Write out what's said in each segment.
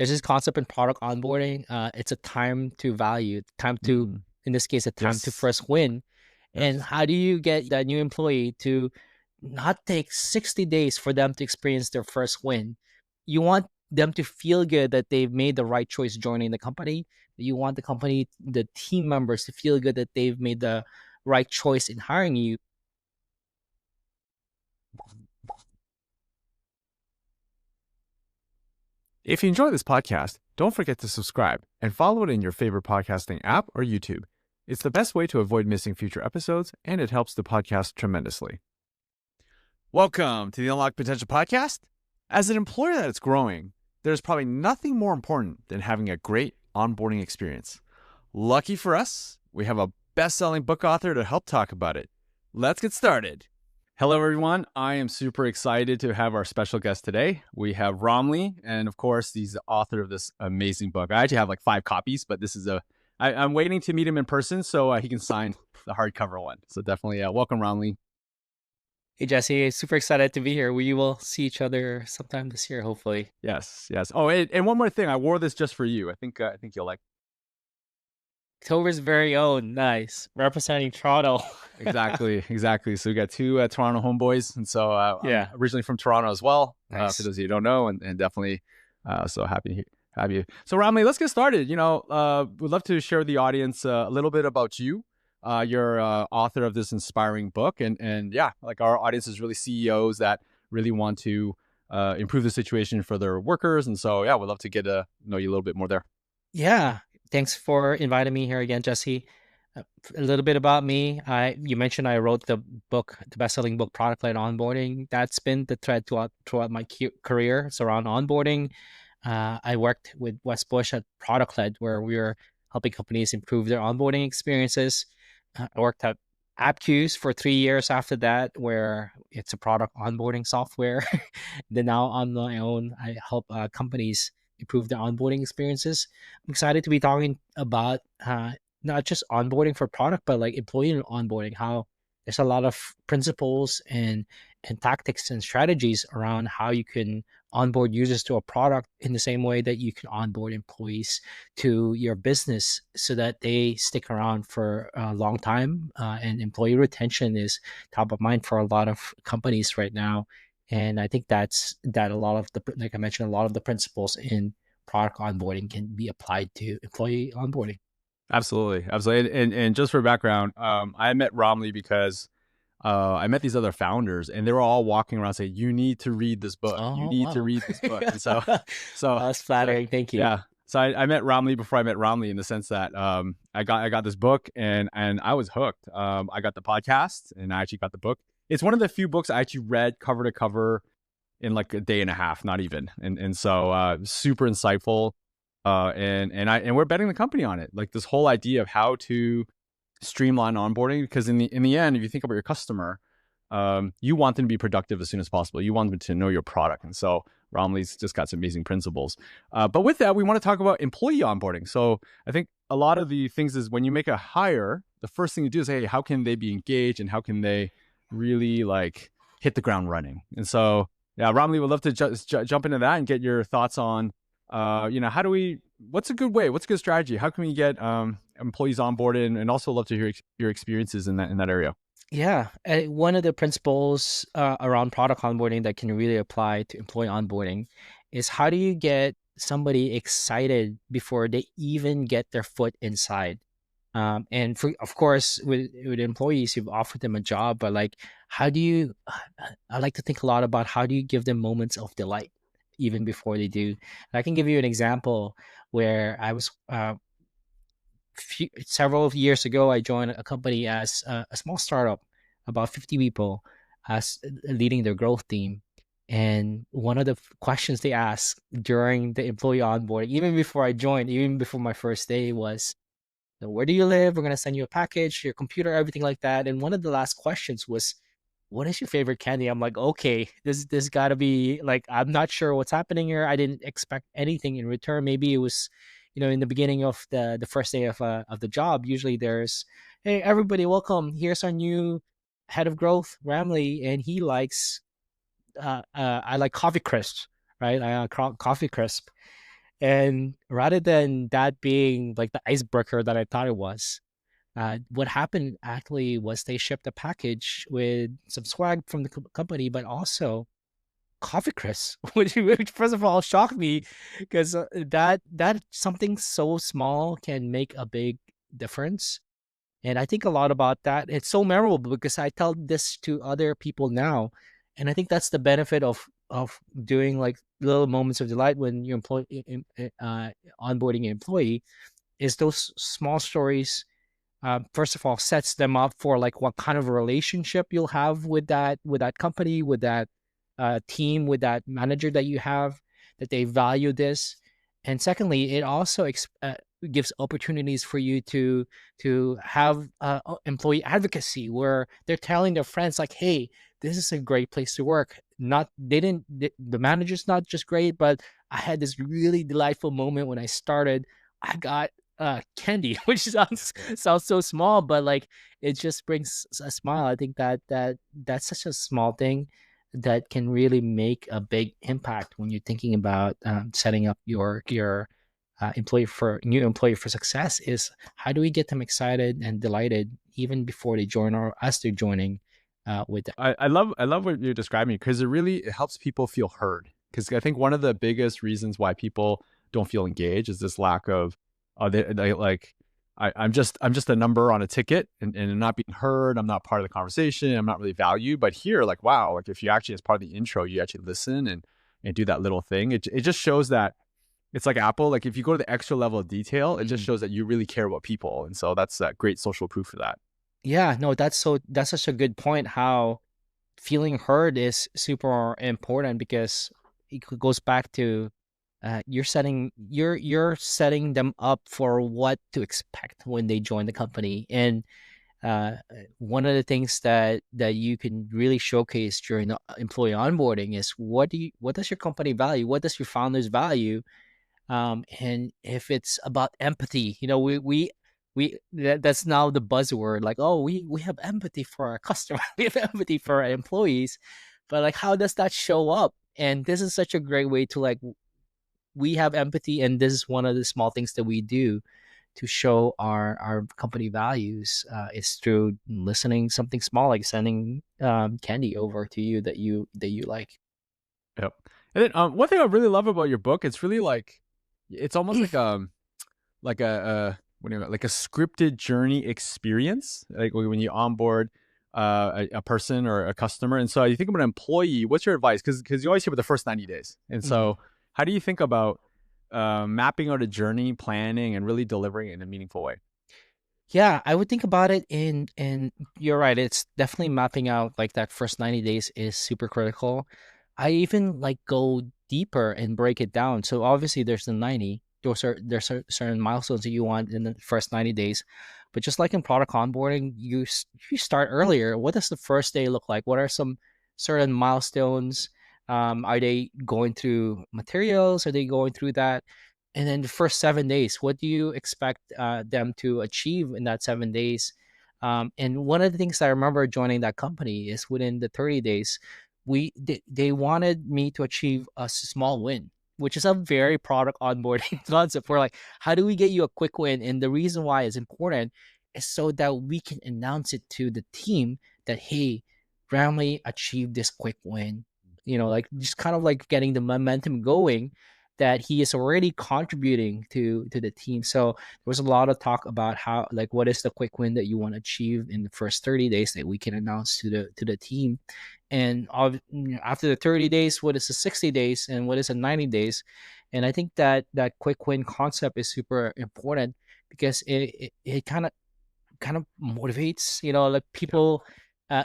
there's this concept in product onboarding. It's a time to value, time to, Mm, in this case, a time to yes. first win. And Yes. how do you get that new employee to not take 60 days for them to experience their first win? You want them to feel good that they've made the right choice joining the company. You want the company, the team members to feel good that they've made the right choice in hiring you. If you enjoy this podcast, don't forget to subscribe and follow it in your favorite podcasting app or YouTube. It's the best way to avoid missing future episodes, and it helps the podcast tremendously. Welcome to the Unlock Potential Podcast. As an employer that is growing, there's probably nothing more important than having a great onboarding experience. Lucky for us, we have a best-selling book author to help talk about it. Let's get started. Hello, everyone. I am super excited to have our special guest today. We have Ramli, and of course, he's the author of this amazing book. I actually have like 5 copies, but this is I'm waiting to meet him in person so he can sign the hardcover one. So definitely welcome, Ramli. Hey, Jesse, super excited to be here. We will see each other sometime this year, hopefully. Yes, yes. Oh, and one more thing. I wore this just for you. I think you'll like. October's very own. Nice. Representing Toronto. Exactly, exactly. So we got 2 Toronto homeboys, and so I'm Yeah. originally from Toronto as well. For Nice. those of you who don't know, and definitely so happy to have you. So Ramli, let's get started. We'd love to share with the audience a little bit about you. You're author of this inspiring book, and yeah, like our audience is really CEOs that really want to improve the situation for their workers, and so yeah, we'd love to get to know you a little bit more there. Yeah. Thanks for inviting me here again, Jesse. A little bit about me. You mentioned I wrote the book, the best-selling book, Product-Led Onboarding. That's been the thread throughout my career. It's around onboarding. I worked with West Bush at Product-Led, where we were helping companies improve their onboarding experiences. I worked at AppQs for 3 years after that, where it's a product onboarding software. Then now on my own, I help companies improve their onboarding experiences. I'm excited to be talking about not just onboarding for product, but like employee onboarding, how there's a lot of principles and tactics and strategies around how you can onboard users to a product in the same way that you can onboard employees to your business so that they stick around for a long time. And employee retention is top of mind for a lot of companies right now. And I think that a lot of the, like I mentioned, a lot of the principles in product onboarding can be applied to employee onboarding. Absolutely, absolutely. And just for background, I met Romley because I met these other founders, and they were all walking around saying, "You need to read this book. You Oh, need to wow. read this book." And so, That's so flattering. Thank you. yeah. So I met Romley before I met Romley in the sense that I got this book and I was hooked. I got the podcast and I actually got the book. It's one of the few books I actually read cover to cover in like a day and a half, not even. And so super insightful. And we're betting the company on it. Like this whole idea of how to streamline onboarding, because in the end, if you think about your customer, you want them to be productive as soon as possible. You want them to know your product. And so Romley's just got some amazing principles. But with that, we want to talk about employee onboarding. So I think a lot of the things is when you make a hire, the first thing you do is, hey, how can they be engaged and how can they really like hit the ground running? And so, yeah, Romley would love to jump into that and get your thoughts on, how do we, what's a good way? What's a good strategy? How can we get employees onboarded, and also love to hear your experiences in that area. Yeah, one of the principles around product onboarding that can really apply to employee onboarding is how do you get somebody excited before they even get their foot inside? And for, of course, with employees, you've offered them a job, but like, how do you? I like to think a lot about how do you give them moments of delight even before they do. And I can give you an example where I was several years ago. I joined a company as a small startup, about 50 people, as leading their growth team. And one of the questions they asked during the employee onboarding, even before I joined, even before my first day, was, "So where do you live? We're going to send you a package, your computer, everything like that." And one of the last questions was, "What is your favorite candy?" I'm like, okay, this got to be like, I'm not sure what's happening here. I didn't expect anything in return. Maybe it was, in the beginning of the first day of the job. Usually there's, "Hey everybody, welcome. Here's our new head of growth, Ramley, and he likes I like coffee crisp, right? I coffee crisp." And rather than that being like the icebreaker that I thought it was, what happened actually was they shipped a package with some swag from the company, but also coffee crisp, which first of all shocked me because that something so small can make a big difference. And I think a lot about that. It's so memorable because I tell this to other people now, and I think that's the benefit of doing like little moments of delight when you employ onboarding an employee is those small stories. First of all, sets them up for like what kind of a relationship you'll have with that company, with that team, with that manager that you have, that they value this. And secondly, it also gives opportunities for you to have employee advocacy where they're telling their friends like, "Hey, this is a great place to work." Not they didn't the manager's not just great, but I had this really delightful moment when I started. I got candy, which sounds so small, but like it just brings a smile. I think that's such a small thing that can really make a big impact when you're thinking about setting up your employee for new employee for success. Is how do we get them excited and delighted even before they join or as they're joining with that. I love what you're describing because it helps people feel heard. Because I think one of the biggest reasons why people don't feel engaged is this lack of they like I'm just a number on a ticket and I'm not being heard. I'm not part of the conversation. I'm not really valued. But here, like wow, like if you actually as part of the intro, you actually listen and do that little thing. It just shows that it's like Apple. Like if you go to the extra level of detail, it just Mhm. shows that you really care about people. And so that's great social proof for that. Yeah, no, that's such a good point. How feeling heard is super important because goes back to you're setting them up for what to expect when they join the company. And one of the things that you can really showcase during the employee onboarding is what does your company value, what does your founders value, and if it's about empathy, that's now the buzzword, like, oh, we have empathy for our customer, we have empathy for our employees, but like how does that show up? And this is such a great way to like we have empathy, and this is one of the small things that we do to show our company values, is through listening something small like sending candy over to you that you like. Yep. And then one thing I really love about your book, it's really like it's almost like what do you like a scripted journey experience, like when you onboard a person or a customer. And so you think about an employee, what's your advice? Because you always hear about the first 90 days. And Mhm. so how do you think about mapping out a journey, planning, and really delivering it in a meaningful way? Yeah, I would think about it in you're right. It's definitely mapping out like that first 90 days is super critical. I even like go deeper and break it down. So obviously there's the 90. There's certain milestones that you want in the first 90 days. But just like in product onboarding, you start earlier. What does the first day look like? What are some certain milestones? Are they going through materials? Are they going through that? And then the first 7 days, what do you expect them to achieve in that 7 days? And one of the things I remember joining that company is within the 30 days, they wanted me to achieve a small win, which is a very product onboarding concept. We're like, how do we get you a quick win? And the reason why it's important is so that we can announce it to the team that, hey, Ramley achieved this quick win. Like just kind of like getting the momentum going that he is already contributing to the team. So there was a lot of talk about how like what is the quick win that you want to achieve in the first 30 days that we can announce to the team. And after the 30 days, what is the 60 days and what is the 90 days? And I think that quick win concept is super important because it kind of motivates, like Yep. people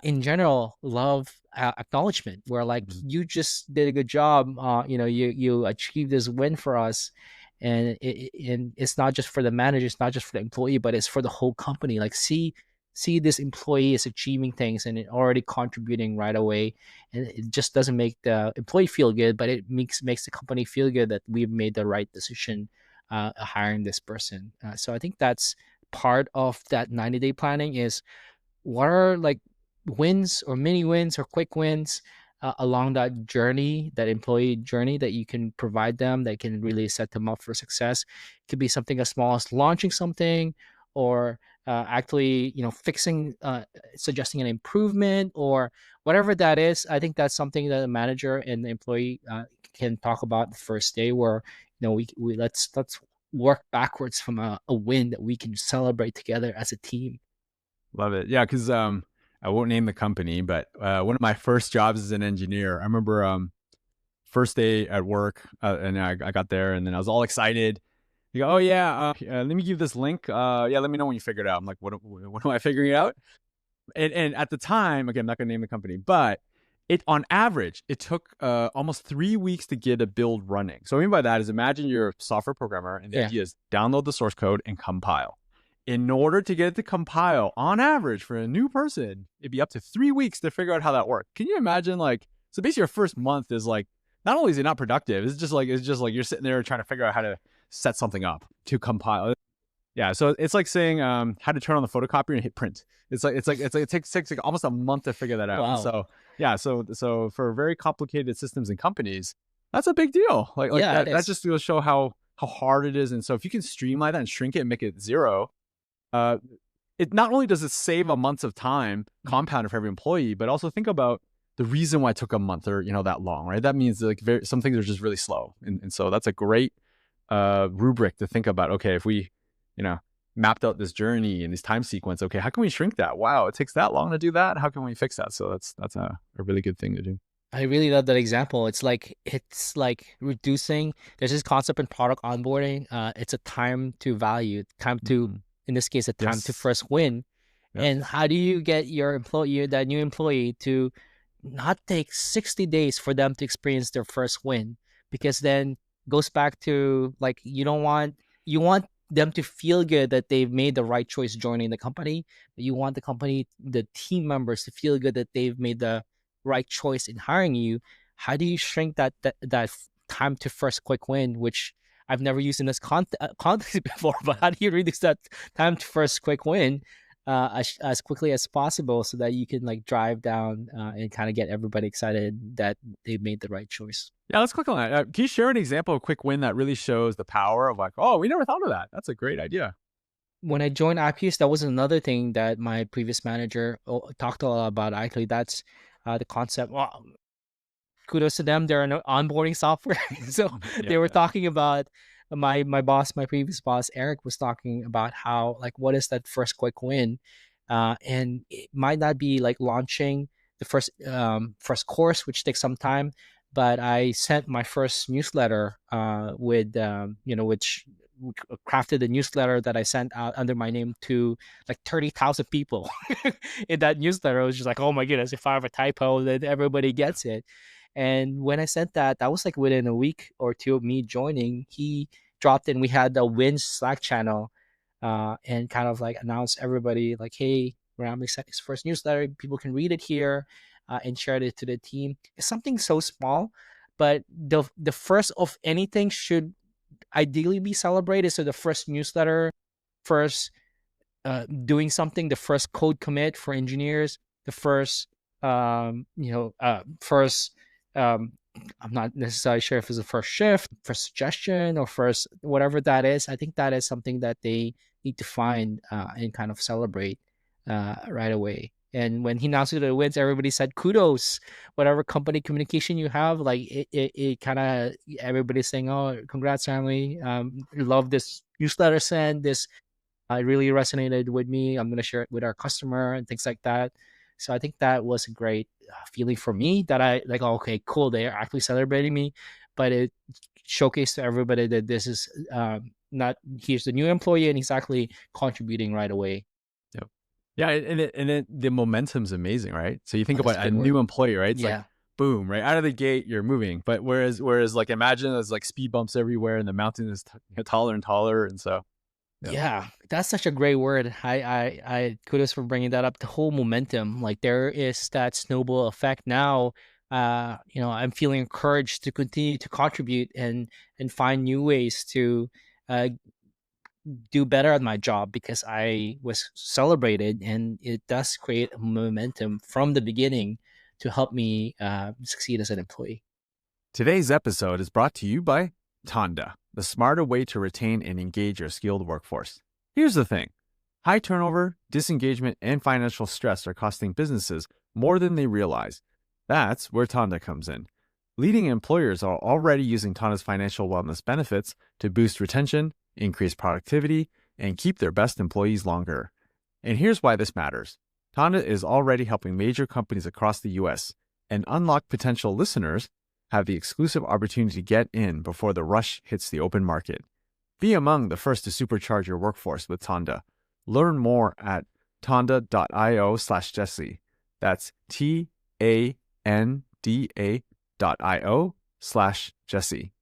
in general love acknowledgement where like Mhm. you just did a good job, you achieved this win for us. And and it's not just for the manager, it's not just for the employee, but it's for the whole company. Like see this employee is achieving things and it already contributing right away, and it just doesn't make the employee feel good, but it makes the company feel good that we've made the right decision hiring this person. So I think that's part of that 90-day planning is what are like wins or mini wins or quick wins along that journey, that employee journey that you can provide them that can really set them up for success. It could be something as small as launching something, or actually, fixing, suggesting an improvement, or whatever that is. I think that's something that a manager and the employee can talk about the first day, where we let's work backwards from a win that we can celebrate together as a team. Love it. Yeah, because I won't name the company, but one of my first jobs as an engineer, I remember first day at work, and I got there, and then I was all excited. You go, oh yeah, let me give you this link. Yeah, let me know when you figure it out. I'm like, what am I figuring out? And at the time, again, I'm not gonna name the company, but it on average, it took almost 3 weeks to get a build running. So what I mean by that is, imagine you're a software programmer, and the Yeah. idea is download the source code and compile. In order to get it to compile, on average, for a new person, it'd be up to 3 weeks to figure out how that worked. Can you imagine? Like, so basically, your first month is like, not only is it not productive, it's just like you're sitting there trying to figure out how to set something up to compile. Yeah, so it's like saying how to turn on the photocopier and hit print. It's like it takes like almost a month to figure that out. And Wow. so yeah, so for very complicated systems and companies, that's a big deal. Like Yeah, it that is. just will show how hard it is. And so if you can streamline that and shrink it and make it zero, uh, it not only does it save a month of time Mhm. compounded for every employee, but also think about the reason why it took a month or that long, right? That means like some things are just really slow, and so that's a great rubric to think about. Okay, if we you know mapped out this journey and this time sequence, okay, how can we shrink that? Wow, it takes that long to do that. How can we fix that? So that's a really good thing to do. I really love that example. It's like reducing. There's this concept in product onboarding. It's a time to value, time to, Mhm. in this case, a time to Yes. first win. Yep. And how do you get your employee, that new employee, to not take 60 days for them to experience their first win? Because then goes back to, like, you want them to feel good that they've made the right choice joining the company. You want the team members to feel good that they've made the right choice in hiring you. How do you shrink that time to first quick win, which I've never used in this context before, but Yeah. how do you reduce that time to first quick win as quickly as possible, so that you can like drive down and kind of get everybody excited that they made the right choice? Yeah, let's click on that. Can you share an example of a quick win that really shows the power of, like, oh, we never thought of that? That's a great idea. When I joined IPS, that was another thing that my previous manager talked a lot about. Actually, that's the concept. Well, kudos to them. They're an onboarding software. So Yeah, they were yeah. talking about, my boss, my previous boss, Eric, was talking about how, like, what is that first quick win? And it might not be like launching the first course, which takes some time, but I sent my first newsletter with which crafted a newsletter that I sent out under my name to like 30,000 people. In that newsletter, I was just like, oh my goodness, if I have a typo, then everybody gets it. And when I sent that, that was like within a week or two of me joining. He dropped in. We had the Win Slack channel, and kind of like announced everybody, like, hey, Ramli sent his first newsletter. People can read it here, and share it to the team. It's something so small, but the first of anything should ideally be celebrated. So the first newsletter, first doing something, the first code commit for engineers, the first, um, I'm not necessarily sure if it's the first shift, first suggestion, or first whatever that is. I think that is something that they need to find and kind of celebrate right away. And when he announced the wins, everybody said kudos. Whatever company communication you have, like it kind of, everybody's saying, "Oh, congrats, family! Love this newsletter send. This it really resonated with me. I'm going to share it with our customer and things like that." So I think that was a great feeling for me, that I like, oh, okay, cool. They are actually celebrating me, but it showcased to everybody that this is not, he's the new employee and he's actually contributing right away. Yep. Yeah, and the momentum's amazing, right? So you Oh, think that's about a a good word. new employee, right? It's like Yeah. boom, right out of the gate, you're moving. But whereas like imagine there's like speed bumps everywhere, and the mountain is taller and taller, and so yeah, Yeah, that's such a great word. I kudos for bringing that up. The whole momentum, like there is that snowball effect now. I'm feeling encouraged to continue to contribute and find new ways to uh, do better at my job, because I was celebrated, and it does create a momentum from the beginning to help me succeed as an employee. Today's episode is brought to you by Tonda, the smarter way to retain and engage your skilled workforce. Here's the thing: high turnover, disengagement, and financial stress are costing businesses more than they realize. That's where Tonda comes in. Leading employers are already using Tonda's financial wellness benefits to boost retention, increase productivity, and keep their best employees longer. And here's why this matters. Tonda is already helping major companies across the US, and unlock potential listeners have the exclusive opportunity to get in before the rush hits the open market. Be among the first to supercharge your workforce with Tonda. Learn more at tonda.io/Jesse. That's TANDA.io/Jesse.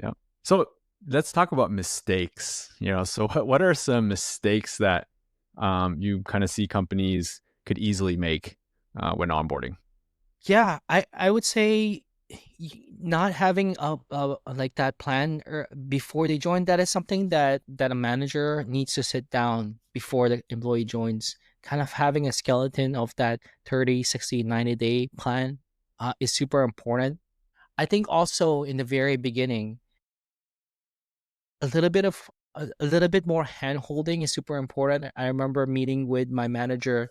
Yeah. So let's talk about mistakes. So what are some mistakes that you kind of see companies could easily make when onboarding? Yeah, I would say not having a like that plan or before they join, that is something that a manager needs to sit down before the employee joins. Kind of having a skeleton of that 30, 60, 90-day plan is super important. I think also in the very beginning, a little bit of a little bit more hand holding is super important. I remember meeting with my manager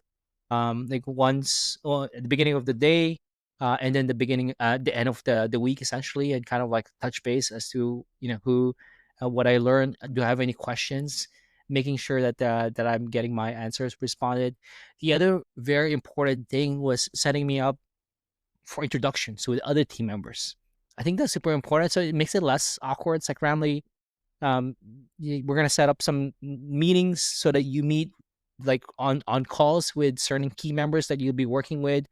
like once at the beginning of the day, and then the end of the week essentially, and kind of like touch base as to who what I learned. Do I have any questions? Making sure that I'm getting my answers responded. The other very important thing was setting me up for introductions with other team members. I think that's super important. So it makes it less awkward. It's like Ramli, we're gonna set up some meetings so that you meet like on calls with certain key members that you'll be working with,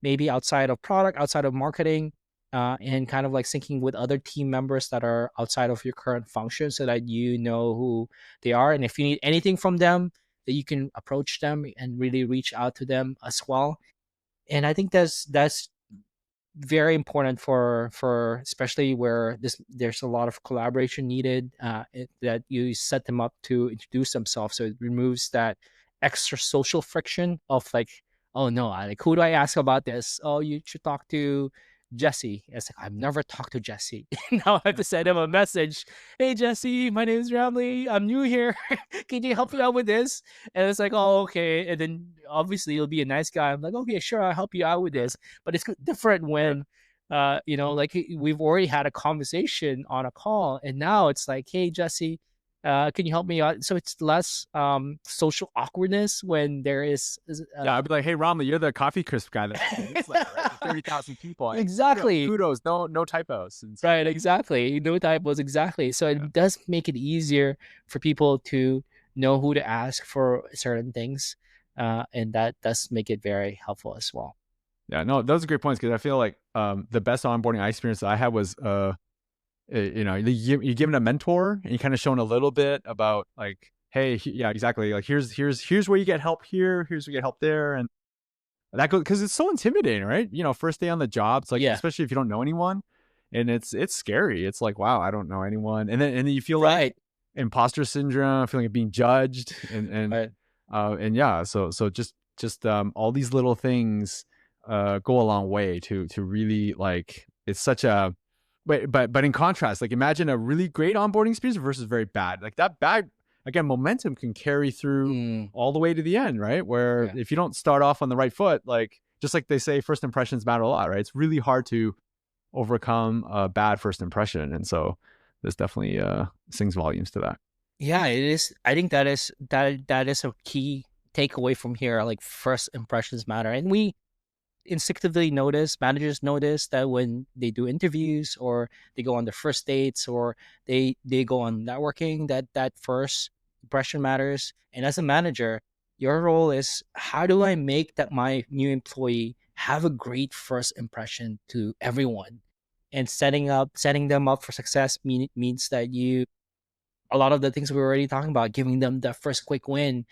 maybe outside of product, outside of marketing, and kind of like syncing with other team members that are outside of your current function, so that you know who they are, and if you need anything from them, that you can approach them and really reach out to them as well. And I think that's very important for especially where there's a lot of collaboration needed, that you set them up to introduce themselves, so it removes that extra social friction of like, oh no, like, who do I ask about this? Oh, you should talk to Jesse. It's like, I've never talked to Jesse. Now I have to send him a message. Hey Jesse, my name is Ramli, I'm new here. Can you help me out with this? And it's like, oh, okay. And then obviously you'll be a nice guy. I'm like, okay, sure, I'll help you out with this. But it's different when like we've already had a conversation on a call, and now it's like, hey Jesse, can you help me out? So it's less social awkwardness when there Yeah, I'd be like, "Hey, Ramli, you're the coffee crisp guy that's in the newsletter, right? There's 30,000 people. exactly. Kudos, no typos." And so, Right, exactly. No typos, exactly. So yeah, it does make it easier for people to know who to ask for certain things, and that does make it very helpful as well. yeah, no, those are great points because I feel like the best onboarding I experienced I had was you given a mentor and you kind of shown a little bit about like, hey, yeah, exactly, like here's where you get help here, here's where you get help there, and that goes because it's so intimidating, right? First day on the job, it's like, Yeah, especially if you don't know anyone, and it's scary. It's like, wow, I don't know anyone, and then you feel like right, imposter syndrome, feeling like being judged, right. and yeah, so just all these little things go a long way to really like it's such a but in contrast, like imagine a really great onboarding experience versus very bad. Like that bad, again, momentum can carry through Mm, all the way to the end, right? Where yeah. if you don't start off on the right foot, like just like they say, first impressions matter a lot, right? It's really hard to overcome a bad first impression, and so this definitely sings volumes to that. Yeah, it is. I think that is a key takeaway from here. Like, first impressions matter, and we instinctively notice, managers notice that when they do interviews, or they go on their first dates, or they go on networking, that first impression matters. And as a manager, your role is, how do I make that my new employee have a great first impression to everyone? And setting them up for success means that you, a lot of the things we were already talking about, giving them the first quick win,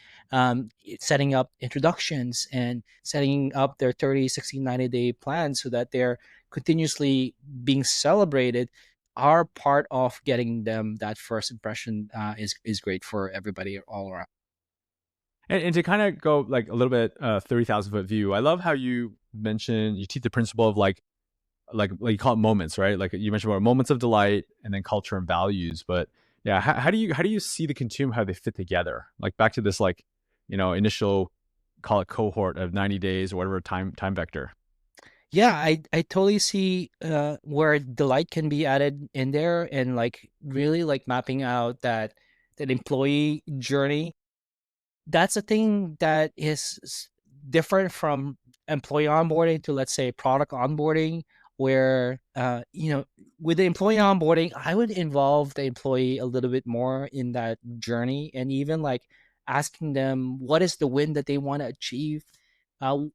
setting up introductions, and setting up their 30, 60, 90-day plans so that they're continuously being celebrated, are part of getting them that first impression, is great for everybody all around. And to kind of go like a little bit 30,000 foot view, I love how you mentioned you teach the principle of like you call it moments, right? Like you mentioned about moments of delight and then culture and values. But yeah, how do you see the continuum, how they fit together? Like back to this like, initial call it cohort of 90 days or whatever time vector. Yeah, I totally see where delight can be added in there, and like really like mapping out that employee journey. That's a thing that is different from employee onboarding to, let's say, product onboarding, where with the employee onboarding, I would involve the employee a little bit more in that journey, and even like asking them what is the win that they want to achieve. Uh,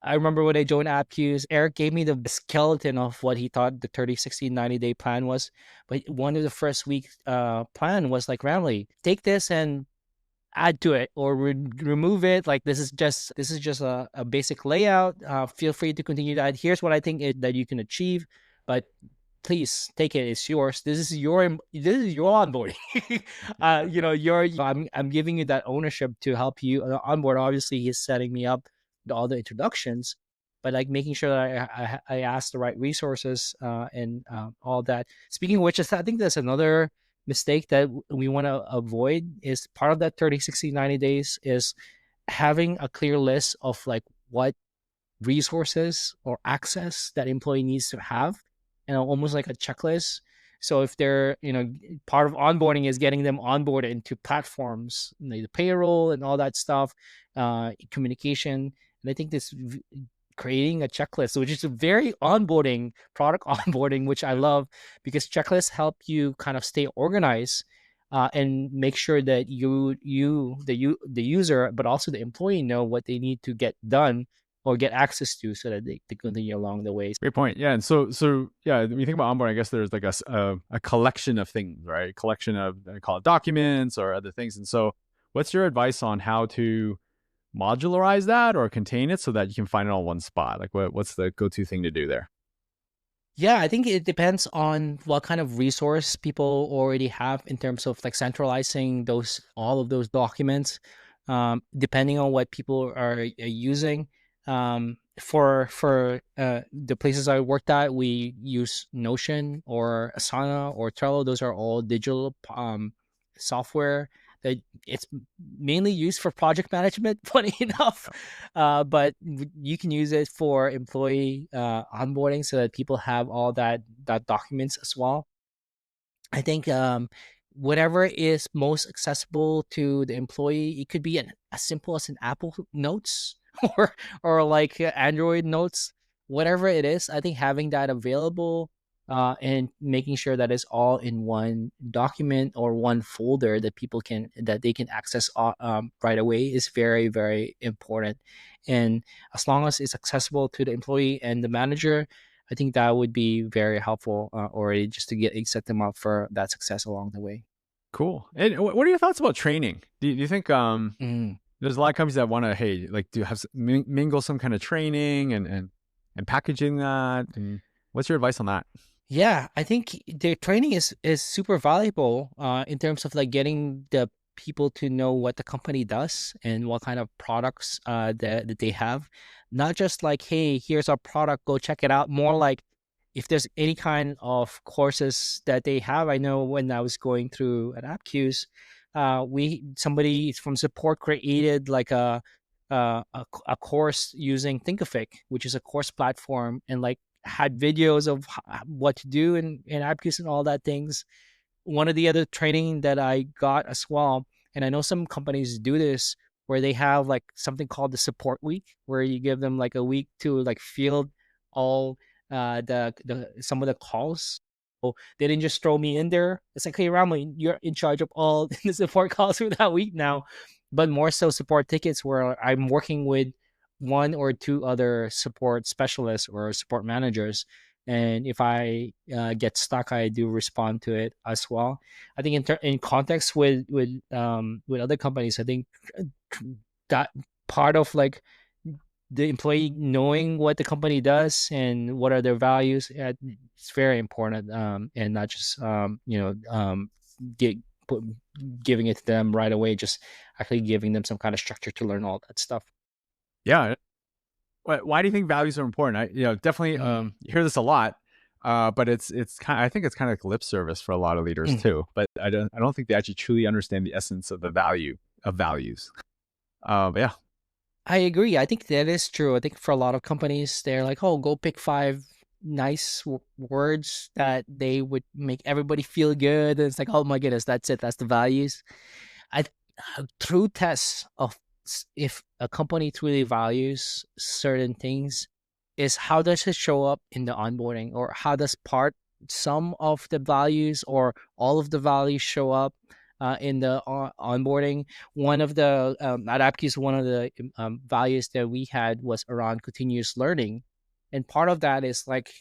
I remember when I joined AppQs, Eric gave me the skeleton of what he thought the 30, 60, 90-day plan was. But one of the first week plan was like, Ramley, take this and add to it or remove it. Like this is just a basic layout. Feel free to continue to add. Here's what I think that you can achieve, but please take it. It's yours. This is your onboarding. I'm giving you that ownership to help you onboard. Obviously, he's setting me up with all the introductions, but like making sure that I ask the right resources and all that. Speaking of which, I think that's another mistake that we want to avoid. Is part of that 30, 60, 90 days is having a clear list of like what resources or access that employee needs to have, and almost like a checklist. So if they're, part of onboarding is getting them onboarded into platforms, like the payroll and all that stuff, communication. And I think creating a checklist, which is a very onboarding product onboarding, which I love, because checklists help you kind of stay organized and make sure that the user, but also the employee know what they need to get done or get access to so that they continue along the way. Great point. Yeah, and so yeah, when you think about onboarding, I guess there's like a collection of things, right? A collection of I call it documents or other things. And so, what's your advice on how to modularize that or contain it so that you can find it all in one spot? Like, what's the go-to thing to do there? Yeah, I think it depends on what kind of resource people already have in terms of like centralizing all of those documents, depending on what people are using. For the places I worked at, we use Notion or Asana or Trello. Those are all digital software that it's mainly used for project management. Funny enough, but you can use it for employee onboarding so that people have all that documents as well. I think whatever is most accessible to the employee, it could be as simple as an Apple Notes or like Android Notes, whatever it is. I think having that available and making sure that it's all in one document or one folder that they can access right away is very, very important. And as long as it's accessible to the employee and the manager, I think that would be very helpful already, just to set them up for that success along the way. Cool. And what are your thoughts about training? Do you think Mm. there's a lot of companies that want to, hey, like, do have mingle some kind of training and packaging that? And what's your advice on that? Yeah, I think the training is super valuable in terms of like getting the people to know what the company does and what kind of products that they have. Not just like, hey, here's our product, go check it out. More like if there's any kind of courses that they have. I know when I was going through at AppQs, we somebody from support created like a course using Thinkific, which is a course platform, and like had videos of what to do in AppQuiz and all that things. One of the other training that I got as well, and I know some companies do this, where they have like something called the support week, where you give them like a week to like field all the some of the calls. So they didn't just throw me in there. It's like, hey, Ramley, you're in charge of all the support calls for that week now, but more so support tickets where I'm working with one or two other support specialists or support managers. And if I get stuck, I do respond to it as well. I think in context with other companies, I think that part of like the employee knowing what the company does and what are their values, it's very important, and not just get giving it to them right away, just actually giving them some kind of structure to learn all that stuff. Yeah. Why do you think values are important? Definitely, Mm, you hear this a lot, but it's kind. I think it's kind of like lip service for a lot of leaders mm. too. But I don't think they actually truly understand the essence of the value of values. But yeah, I agree. I think that is true. I think for a lot of companies, they're like, "Oh, go pick five nice words that they would make everybody feel good." And it's like, "Oh my goodness, that's it. That's the values." I true tests of if a company truly values certain things is how does it show up in the onboarding, or how does part some of the values or all of the values show up in the onboarding. One of the at Apkis, one of the values that we had was around continuous learning, and part of that is like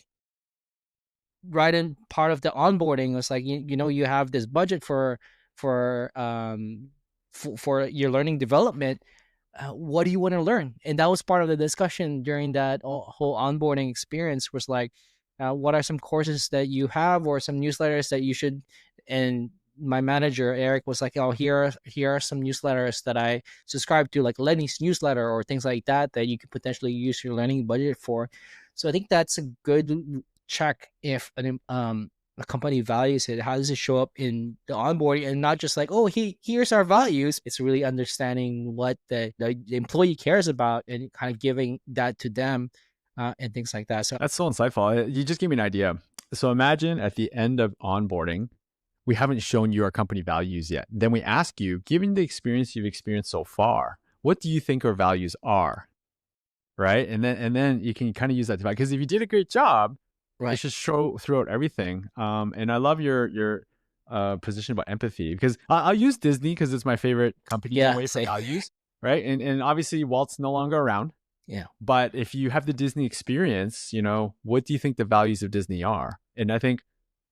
right in part of the onboarding was like you have this budget for for your learning development. What do you want to learn? And that was part of the discussion during that whole onboarding experience was like, what are some courses that you have or some newsletters that you should. And my manager Eric was like, oh, here are some newsletters that I subscribe to, like Lenny's newsletter or things like that that you could potentially use your learning budget for. So I think that's a good check if a company values it. How does it show up in the onboarding, and not just like, oh, here's our values. It's really understanding what the employee cares about and kind of giving that to them, and things like that. So that's so insightful. You just gave me an idea. So imagine at the end of onboarding, we haven't shown you our company values yet. Then we ask you, given the experience you've experienced so far, what do you think our values are? Right. And then you can kind of use that to because if you did a great job, it right, should show throughout everything. And I love your position about empathy because I'll use Disney because it's my favorite company in a yeah, way for say, values, right? And obviously Walt's no longer around, yeah, but if you have the Disney experience, what do you think the values of Disney are? And I think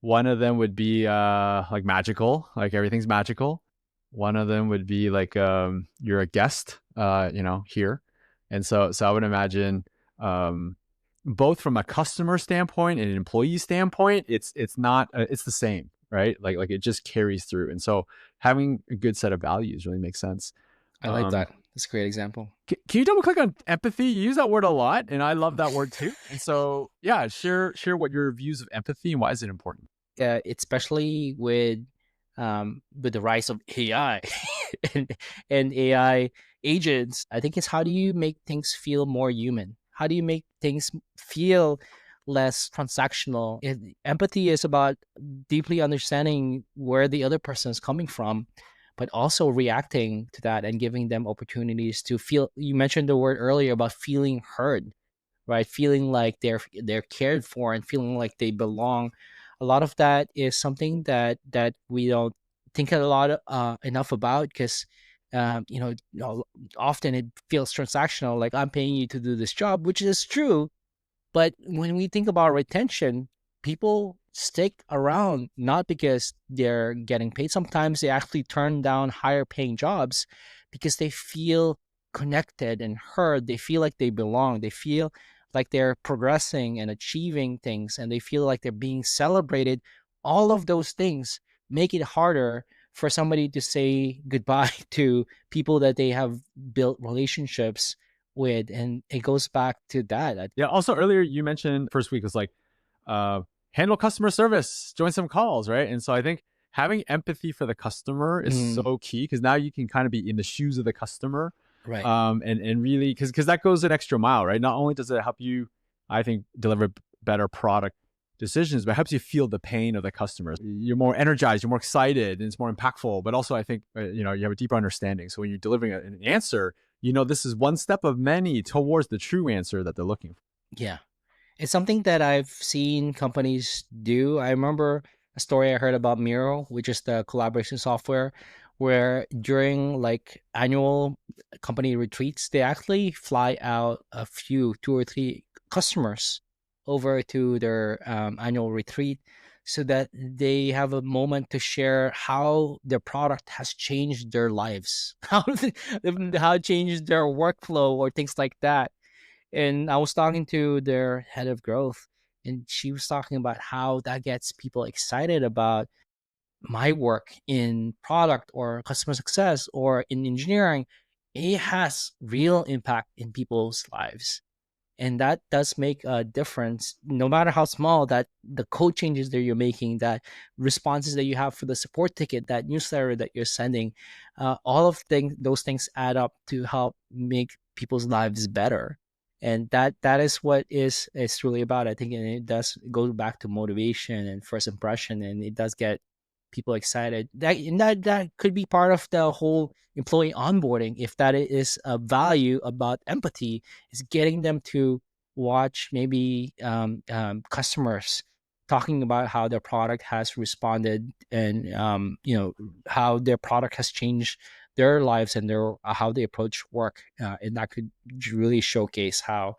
one of them would be like magical, like everything's magical. One of them would be like you're a guest, here. And so I would imagine um both from a customer standpoint and an employee standpoint, it's not it's the same, right? Like it just carries through. And so having a good set of values really makes sense. I like Um that. That's a great example. can you double click on empathy? You use that word a lot, and I love that word too. And so, yeah, share what your views of empathy and why is it important. Especially with the rise of AI and AI agents, I think it's how do you make things feel more human? How do you make things feel less transactional? Empathy is about deeply understanding where the other person is coming from, but also reacting to that and giving them opportunities to feel. You mentioned the word earlier about feeling heard, right? Feeling like they're cared for and feeling like they belong. A lot of that is something that we don't think a lot enough about because often it feels transactional, like I'm paying you to do this job, which is true. But when we think about retention, people stick around not because they're getting paid. Sometimes they actually turn down higher paying jobs because they feel connected and heard. They feel like they belong. They feel like they're progressing and achieving things, and they feel like they're being celebrated. All of those things make it harder for somebody to say goodbye to people that they have built relationships with. And it goes back to that. Yeah. Also, earlier you mentioned first week was like uh, handle customer service, join some calls, right? And so I think having empathy for the customer is Mm, so key because now you can kind of be in the shoes of the customer, right. and really because that goes an extra mile, right? Not only does it help you, I think, deliver better product decisions, but it helps you feel the pain of the customers. You're more energized, you're more excited, and it's more impactful. But also, I think you have a deeper understanding. So when you're delivering an answer, this is one step of many towards the true answer that they're looking for. Yeah. It's something that I've seen companies do. I remember a story I heard about Miro, which is the collaboration software, where during like annual company retreats, they actually fly out a few, two or three customers over to their annual retreat so that they have a moment to share how their product has changed their lives, how it changed their workflow or things like that. And I was talking to their head of growth, and she was talking about how that gets people excited about my work in product or customer success or in engineering, it has real impact in people's lives. And that does make a difference, no matter how small, that the code changes that you're making, that responses that you have for the support ticket, that newsletter that you're sending, all of those things add up to help make people's lives better. And that is what is really about, I think. And it does go back to motivation and first impression, and it does get people excited. That could be part of the whole employee onboarding, if that is a value about empathy, is getting them to watch maybe customers talking about how their product has responded, and how their product has changed their lives and their how they approach work, and that could really showcase how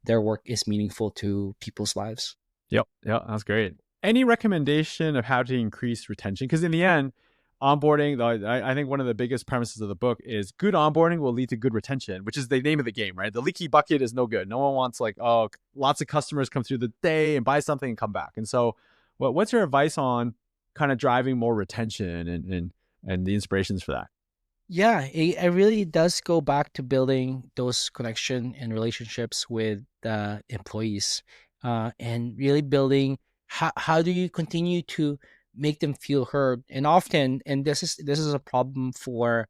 their work is meaningful to people's lives. Yep. Yep. That's great. Any recommendation of how to increase retention? Because in the end, onboarding, I think one of the biggest premises of the book is good onboarding will lead to good retention, which is the name of the game, right? The leaky bucket is no good. No one wants like, oh, lots of customers come through the day and buy something and come back. And so what's your advice on kind of driving more retention and the inspirations for that? Yeah, it really does go back to building those connection and relationships with the employees, and really building how do you continue to make them feel heard. And often, and this is a problem for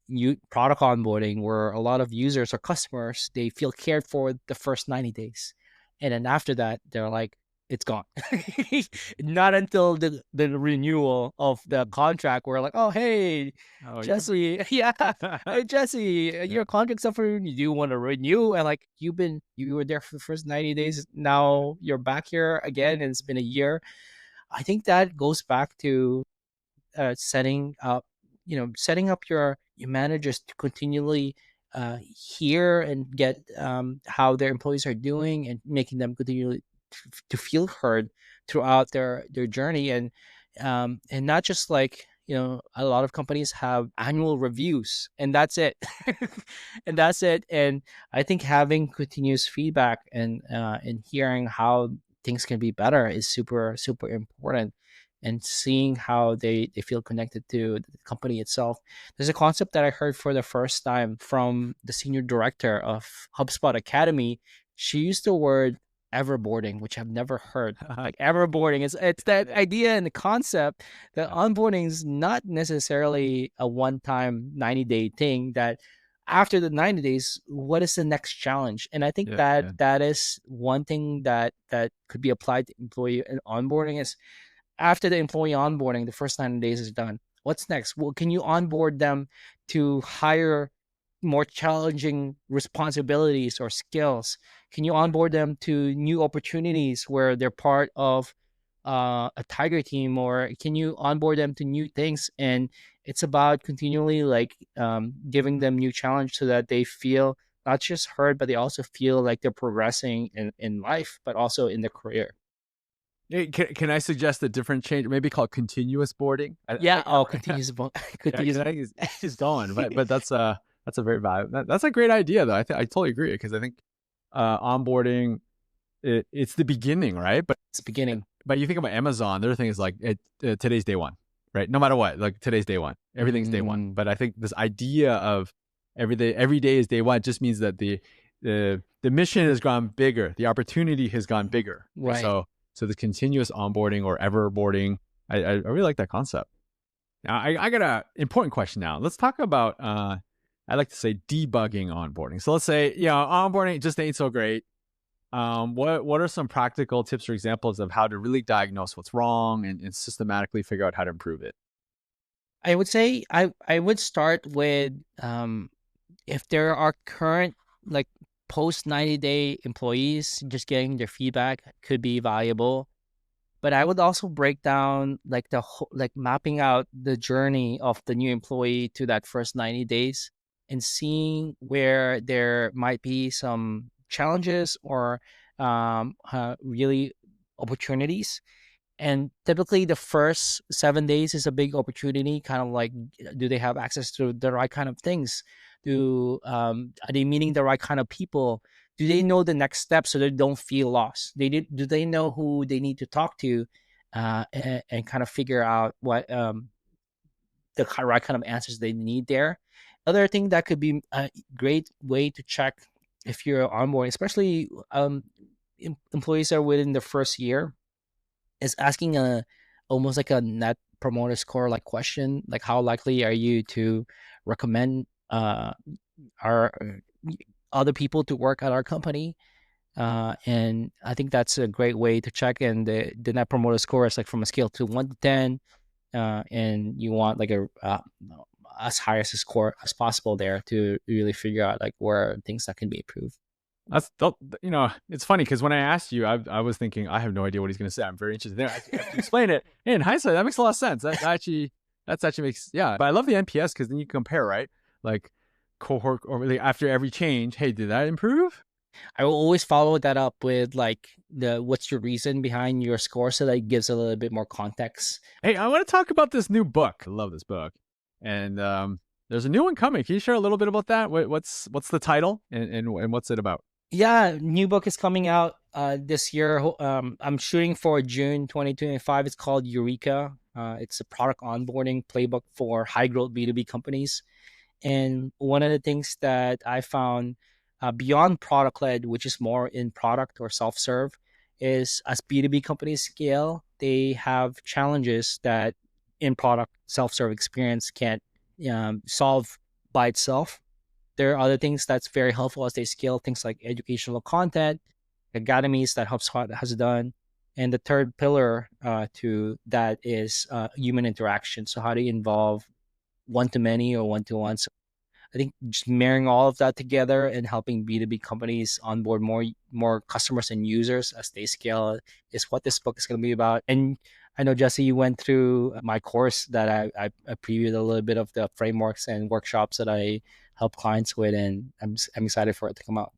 new product onboarding, where a lot of users or customers, they feel cared for the first 90 days, and then after that they're like, it's gone. Not until the renewal of the contract, we're like, oh hey Oh, yeah. Jesse, yeah, hey Jesse, Yeah. your contract's up for renew. Do you want to renew? And like, you were there for the first 90 days, now you're back here again and it's been a year. I think that goes back to setting up your managers to continually hear and get how their employees are doing, and making them continually to feel heard throughout their journey. And not just like, a lot of companies have annual reviews and that's it. And that's it. And I think having continuous feedback and hearing how things can be better is super super important, and seeing how they feel connected to the company itself. There's a concept that I heard for the first time from the senior director of HubSpot Academy. She used the word everboarding, which I've never heard. Like, everboarding, it's that idea and the concept that Yeah. onboarding is not necessarily a one-time 90-day thing, that after the 90 days, what is the next challenge? And I think Yeah. that Yeah. that is one thing that could be applied to employee onboarding, is after the employee onboarding, the first 90 days is done. What's next? Well, can you onboard them to hire more challenging responsibilities or skills? Can you onboard them to new opportunities where they're part of a tiger team, or can you onboard them to new things? And it's about continually like giving them new challenge, so that they feel not just heard, but they also feel like they're progressing in life, but also in their career. Hey, can I suggest a different change? Maybe called continuous boarding. I Yeah. think Oh, yeah, continuous yeah, because continuous. I think it's going, but that's a very valid. That's a great idea though. I totally agree because I think onboarding it's the beginning, right? It's beginning. But you think about Amazon, their thing is like today's day one, right? No matter what, like today's day one, everything's day one. Mm, But I think this idea of every day is day one just means that the mission has gone bigger, the opportunity has gone bigger, and right. so the continuous onboarding or everboarding, I really like that concept. Now I got a important question now. Let's talk about I like to say debugging onboarding. So let's say onboarding just ain't so great. What are some practical tips or examples of how to really diagnose what's wrong and systematically figure out how to improve it? I would say I would start with if there are current, like, post 90-day employees, just getting their feedback could be valuable. But I would also break down like like mapping out the journey of the new employee to that first 90 days, and seeing where there might be some challenges or really opportunities. And typically, the first 7 days is a big opportunity. Kind of like, do they have access to the right kind of things? Are they meeting the right kind of people? Do they know the next step so they don't feel lost? Do they know who they need to talk to? and kind of figure out what right kind of answers they need there. Other thing that could be a great way to check if you're onboarding, especially employees are within the first year, is asking a almost like a net promoter score like question, like how likely are you to recommend our other people to work at our company. And I think that's a great way to check. And the net promoter score is like from a scale to 1 to 10, and you want like a as high as a score as possible there to really figure out like where things that can be improved. It's funny because when I asked you, I was thinking I have no idea what he's going to say. I'm very interested. There, after you explain it in hindsight, that makes a lot of sense. That's actually makes, yeah. But I love the NPS because then you compare, right? Like cohort, or like after every change, hey, did that improve? I will always follow that up with like the what's your reason behind your score, so that it gives a little bit more context. Hey, I want to talk about this new book. I love this book, and there's a new one coming. Can you share a little bit about that? What's the title, and what's it about? Yeah, new book is coming out this year. I'm shooting for June 2025. It's called Eureka. It's a product onboarding playbook for high growth B2B companies. And one of the things that I found beyond product led, which is more in product or self serve, is as B2B companies scale, they have challenges that in product self serve experience can't solve by itself. There are other things that's very helpful as they scale, things like educational content, academies that HubSpot has done. And the third pillar to that is human interaction. So, how do you involve one to many or one to one? I think just marrying all of that together and helping B2B companies onboard more customers and users as they scale is what this book is going to be about. And I know, Jesse, you went through my course that I previewed a little bit of the frameworks and workshops that I help clients with, and I'm excited for it to come out.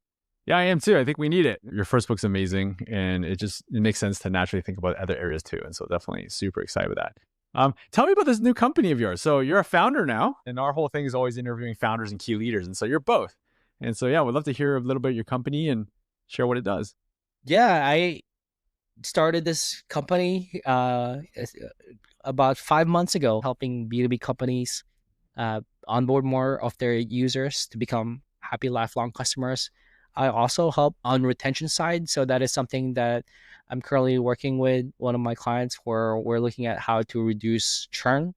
Yeah, I am too. I think we need it. Your first book's amazing, and it makes sense to naturally think about other areas too. And so definitely super excited with that. Tell me about this new company of yours. So you're a founder now, and our whole thing is always interviewing founders and key leaders. And so you're both. And so yeah, we'd love to hear a little bit of your company and share what it does. Yeah, I started this company about 5 months ago, helping B2B companies onboard more of their users to become happy lifelong customers. I also help on retention side. So that is something that I'm currently working with one of my clients where we're looking at how to reduce churn,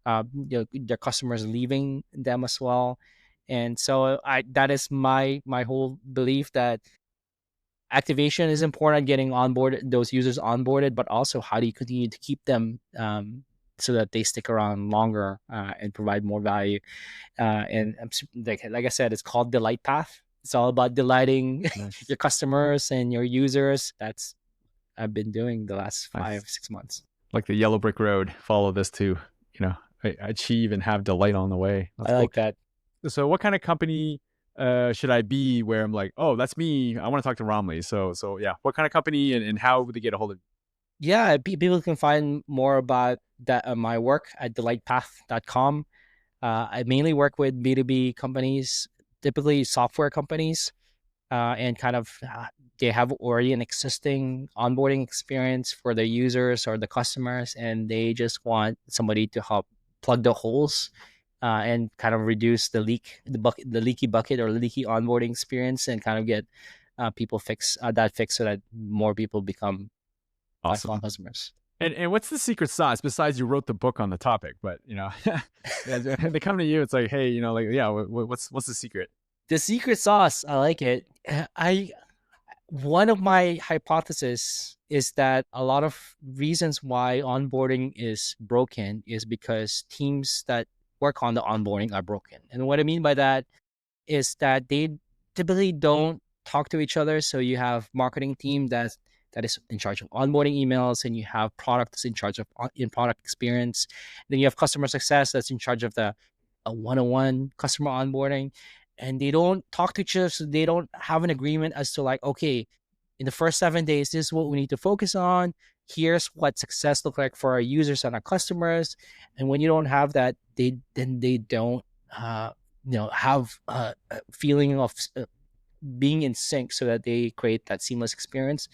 their customers leaving them as well. And so that is my whole belief that activation is important, getting onboard those users onboarded, but also how do you continue to keep them so that they stick around longer and provide more value. And like I said, it's called Delight Path. It's all about delighting Nice. your customers and your users. That's I've been doing the last Nice. 5 6 months. Like the yellow brick road, follow this to, achieve and have delight on the way. That's I cool. like that. So what kind of company should I be where I'm like, oh, that's me. I want to talk to Ramli. So yeah, what kind of company and how would they get a hold of Yeah, people can find more about that my work at delightpath.com. I mainly work with B2B companies, typically software companies, and kind of they have already an existing onboarding experience for their users or the customers, and they just want somebody to help plug the holes and kind of reduce the leaky bucket or leaky onboarding experience, and kind of get people that fix so that more people become lifelong Awesome. customers. And what's the secret sauce besides you wrote the book on the topic? But they come to you. It's like, hey, like, yeah, what's the secret? The secret sauce, I like it. I One of my hypotheses is that a lot of reasons why onboarding is broken is because teams that work on the onboarding are broken. And what I mean by that is that they typically don't talk to each other. So you have marketing team that is in charge of onboarding emails, and you have product that's in charge of in product experience. Then you have customer success that's in charge of the one-on-one customer onboarding, and they don't talk to each other. So they don't have an agreement as to like, okay, in the first 7 days, this is what we need to focus on. Here's what success look like for our users and our customers. And when you don't have that, they don't have a feeling of being in sync so that they create that seamless experience.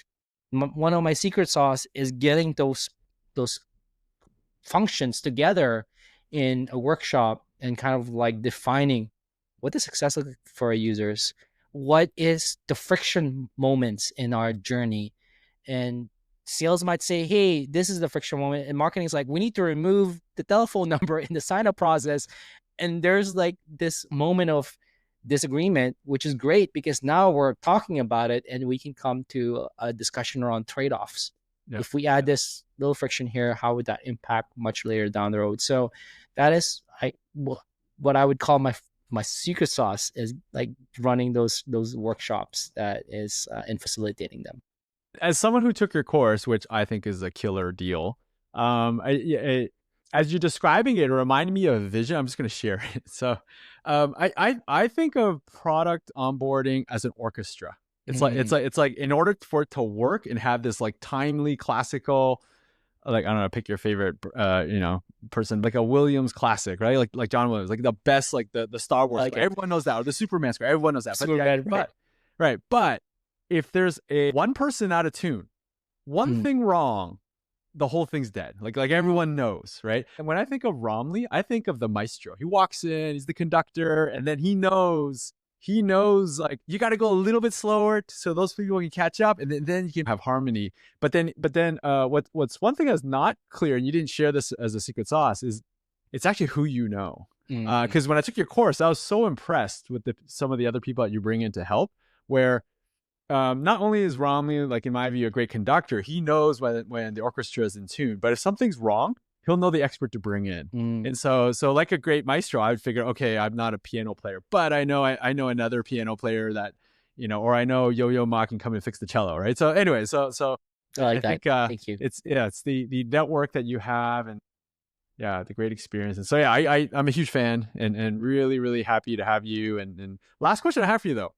One of my secret sauce is getting those those functions together in a workshop and kind of like defining what does success look like for our users, what is the friction moments in our journey. And sales might say, hey, this is the friction moment, and marketing is like, we need to remove the telephone number in the sign up process. And there's like this moment of disagreement, which is great because now we're talking about it and we can come to a discussion around trade-offs. Yep. If we add this little friction here, how would that impact much later down the road? So that is what I would call my secret sauce, is like running those workshops that is and facilitating them. As someone who took your course, which I think is a killer deal, as you're describing it, it reminded me of a vision. I'm just going to share it. So, I think of product onboarding as an orchestra. It's like in order for it to work and have this like timely classical, like, I don't know, pick your favorite person, like a Williams classic, right? Like John Williams, like the best, like the Star Wars, like everyone knows that, or the Superman score, everyone knows that. But if there's one person out of tune, one thing wrong, the whole thing's dead. Like everyone knows, right? And when I think of Ramli, I think of the maestro. He walks in, he's the conductor, and then he knows like you got to go a little bit slower so those people can catch up, and then you can have harmony. But then what's one thing that's not clear, and you didn't share this as a secret sauce, is it's actually who you know. Because when I took your course, I was so impressed with some of the other people that you bring in to help, where not only is Ramli, like in my view, a great conductor, he knows when the orchestra is in tune, but if something's wrong, he'll know the expert to bring in. And so like a great maestro, I would figure, okay, I'm not a piano player, but I know another piano player that, or I know Yo-Yo Ma can come and fix the cello, right? So anyway, so I like I think that. Thank you. it's the network that you have, and the great experience. And so I'm a huge fan, and really, really happy to have you. And last question I have for you though.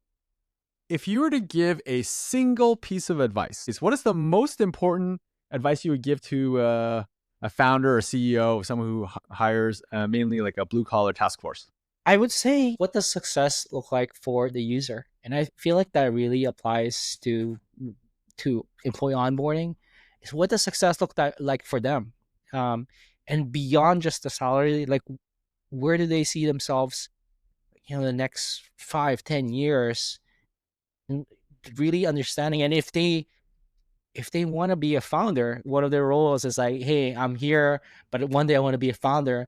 If you were to give a single piece of advice, what is the most important advice you would give to a founder or CEO, someone who hires mainly like a blue collar task force? I would say, what does success look like for the user? And I feel like that really applies to employee onboarding. Is what does success look like for them? And beyond just the salary, like where do they see themselves, the next 5-10 years? And really understanding, and if they want to be a founder, one of their roles is like, hey, I'm here, but one day I want to be a founder.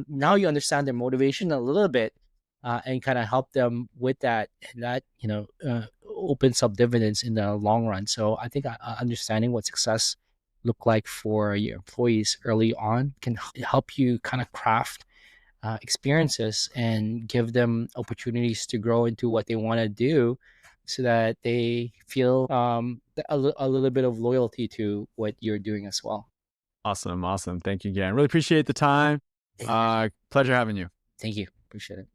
Now you understand their motivation a little bit, and kind of help them with that, and that opens up dividends in the long run. So I think understanding what success look like for your employees early on can help you kind of craft experiences and give them opportunities to grow into what they want to do, so that they feel a little bit of loyalty to what you're doing as well. Awesome. Thank you again. Really appreciate the time. Pleasure having you. Thank you. Appreciate it.